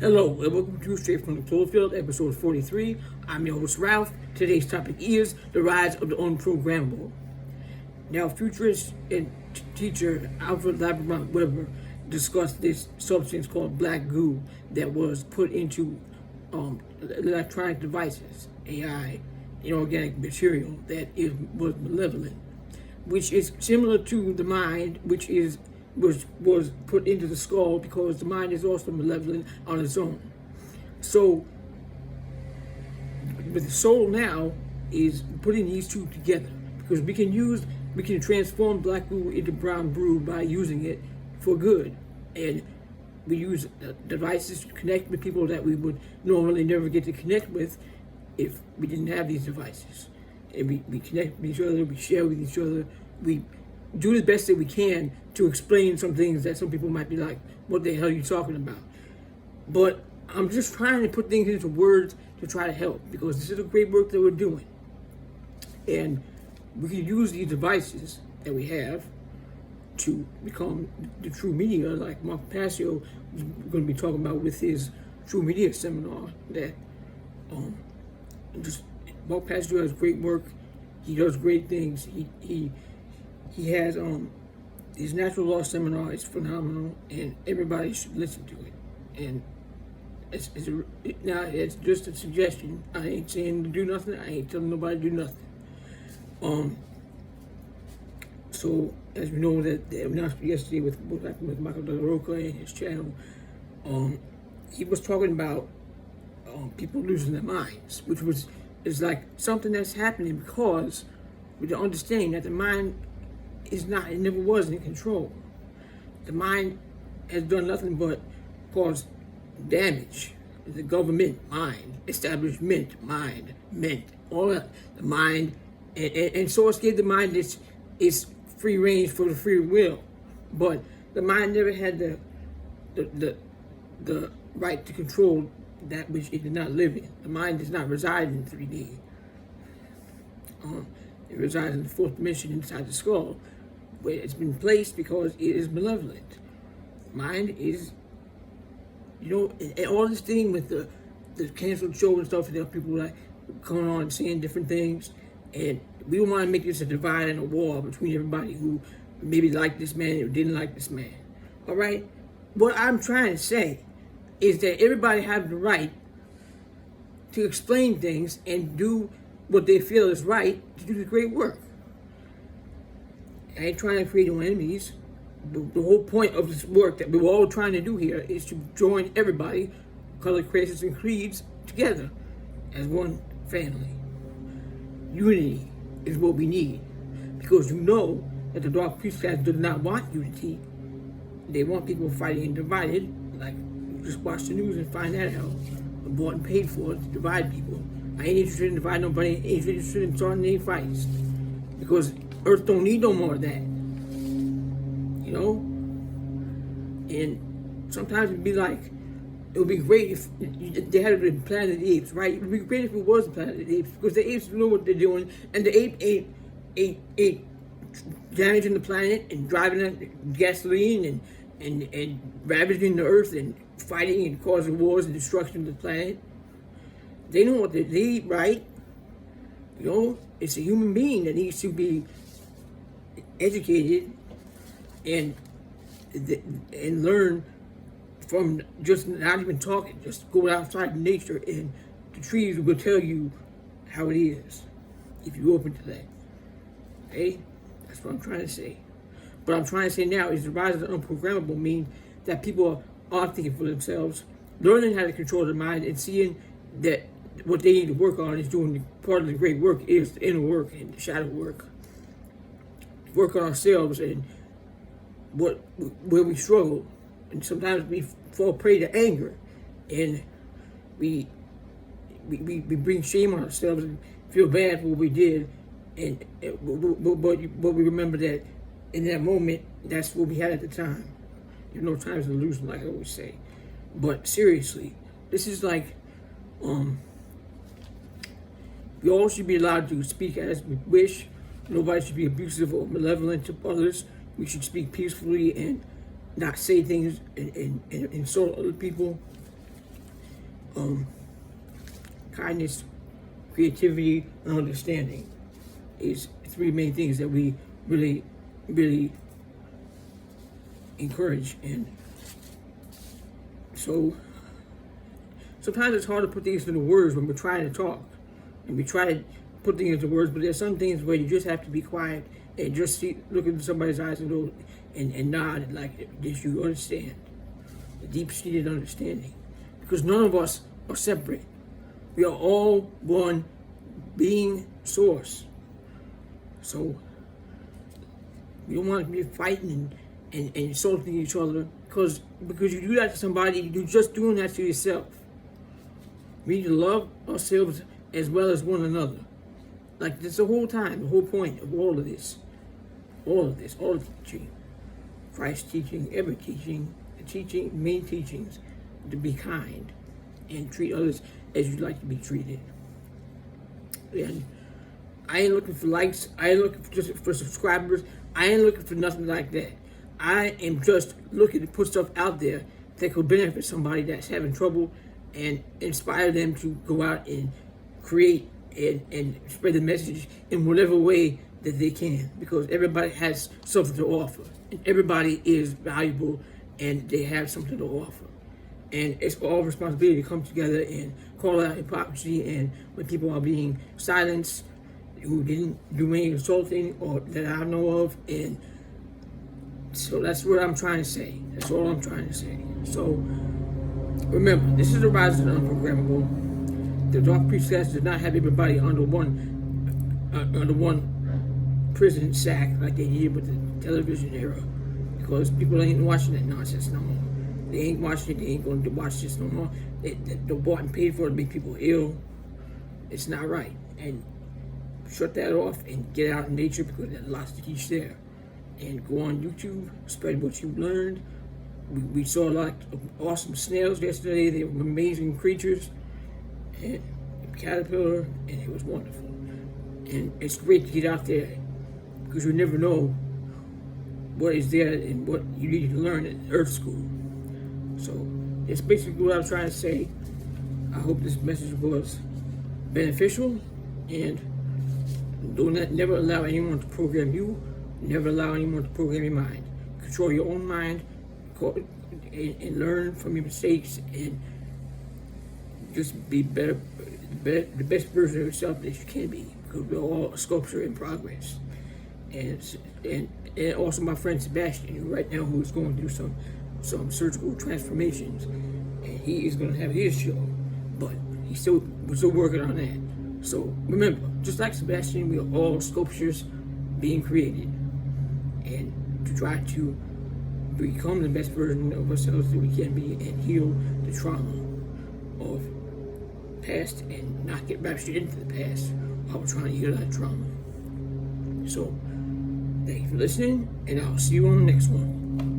Hello, and welcome to Straight from the Cloverfield, episode 43. I'm your host, Ralph. Today's topic is the rise of the unprogrammable. Now, futurist and teacher Alfred Weber discussed this substance called black goo that was put into electronic devices, AI, inorganic material that was malevolent, which is similar to the mind, which was put into the skull, because the mind is also malevolent on its own. So, but the soul now is putting these two together, because we can transform black goo into brown brew by using it for good. And we use devices to connect with people that we would normally never get to connect with if we didn't have these devices. And we connect with each other, we share with each other, we do the best that we can to explain some things that some people might be like, what the hell are you talking about? But I'm just trying to put things into words to try to help, because this is a great work that we're doing. And we can use these devices that we have to become the true media, like Mark Passio is going to be talking about with his True Media seminar. That Mark Passio has great work. He does great things. He has his natural law seminar is phenomenal, and everybody should listen to it. And it's just a suggestion. I ain't saying to do nothing. I ain't telling nobody to do nothing. So as we know that the announcement yesterday with Michael De La Roca and his channel, he was talking about people losing their minds, which is like something that's happening because with the understanding that the mind is not, it never was in control. The mind has done nothing but cause damage. The government, mind, establishment, mind, meant, all that. The mind, and Source gave the mind its free range for the free will, but the mind never had the right to control that which it did not live in. The mind does not reside in 3D. It resides in the fourth dimension inside the skull, where it's been placed because it is malevolent. Mind is, and all this thing with the canceled show and stuff, and there are people like coming on and saying different things, and we don't want to make this a divide and a war between everybody who maybe liked this man or didn't like this man. All right? What I'm trying to say is that everybody has the right to explain things and do what they feel is right to do the great work. I ain't trying to create no enemies. The whole point of this work that we're all trying to do here is to join everybody, color, creeds, and creeds together as one family. Unity is what we need, because that the Dark Priest class does not want unity. They want people fighting and divided. Like, just watch the news and find that out. Bought and paid for to divide people. I ain't interested in dividing nobody. I ain't interested in starting any fights, because Earth don't need no more of that. And sometimes it'd be like, it would be great if they had the Planet of the Apes, right? It would be great if it was the Planet of the Apes, because the apes know what they're doing, and the ape ain't damaging the planet and driving gasoline and ravaging the earth and fighting and causing wars and destruction of the planet. They know what they eat, right? It's a human being that needs to be educated and learn from just not even talking. Just go outside in nature, and the trees will tell you how it is if you're open to that. Okay? That's what I'm trying to say. What I'm trying to say now is the rise of the unprogrammable means that people are thinking for themselves, learning how to control their mind, and seeing that what they need to work on is doing part of the great work is the inner work and the shadow work. Work on ourselves and where we struggle, and sometimes we fall prey to anger, and we bring shame on ourselves and feel bad for what we did, but we remember that in that moment, that's what we had at the time. Time's an illusion, like I always say. But seriously, this is like, we all should be allowed to speak as we wish. Nobody should be abusive or malevolent to others. We should speak peacefully and not say things and insult other people. kindness, creativity, and understanding is three main things that we really, really encourage. And so sometimes it's hard to put things into words when we're trying to talk, and we try to put things into words, but there's some things where you just have to be quiet and just look into somebody's eyes and go and nod like this. You understand, the deep-seated understanding, because none of us are separate. We are all one being source. So we don't want to be fighting and insulting each other, because you do that to somebody, you're just doing that to yourself. We need to love ourselves as well as one another. Like this the whole time, the whole point of all of this, all the teaching, Christ's teaching, every teaching, the main teachings, to be kind and treat others as you'd like to be treated. And I ain't looking for likes, I ain't looking for subscribers, I ain't looking for nothing like that. I am just looking to put stuff out there that could benefit somebody that's having trouble and inspire them to go out and create and spread the message in whatever way that they can, because everybody has something to offer, and everybody is valuable, and they have something to offer. And it's all responsibility to come together and call out hypocrisy, and when people are being silenced, who didn't do any insulting or that I know of. And so that's what I'm trying to say. That's all I'm trying to say. So remember, this is the rise of the unprogrammable. The Dark Priestess does not have everybody under one prison sack like they did with the television era, because people ain't watching that nonsense no more. They ain't watching it. They ain't going to watch this no more. They're bought and paid for to make people ill. It's not right. And shut that off and get out in nature, because there's lots to teach there. And go on YouTube, spread what you learned. We saw a lot of awesome snails yesterday. They were amazing creatures. And a caterpillar, and it was wonderful. And it's great to get out there, because you never know what is there and what you need to learn at Earth School. So that's basically what I'm trying to say. I hope this message was beneficial, and never allow anyone to program you. Never allow anyone to program your mind. Control your own mind, and learn from your mistakes, and just be better, the best version of yourself that you can be, because we're all a sculpture in progress. And also my friend Sebastian, right now, who is going through some surgical transformations, and he is going to have his show, but we're still working on that. So remember, just like Sebastian, we are all sculptures being created, and to try to become the best version of ourselves that we can be, and heal the trauma of past, and not get raptured into the past while we're trying to heal that trauma. So thank you for listening, and I'll see you on the next one.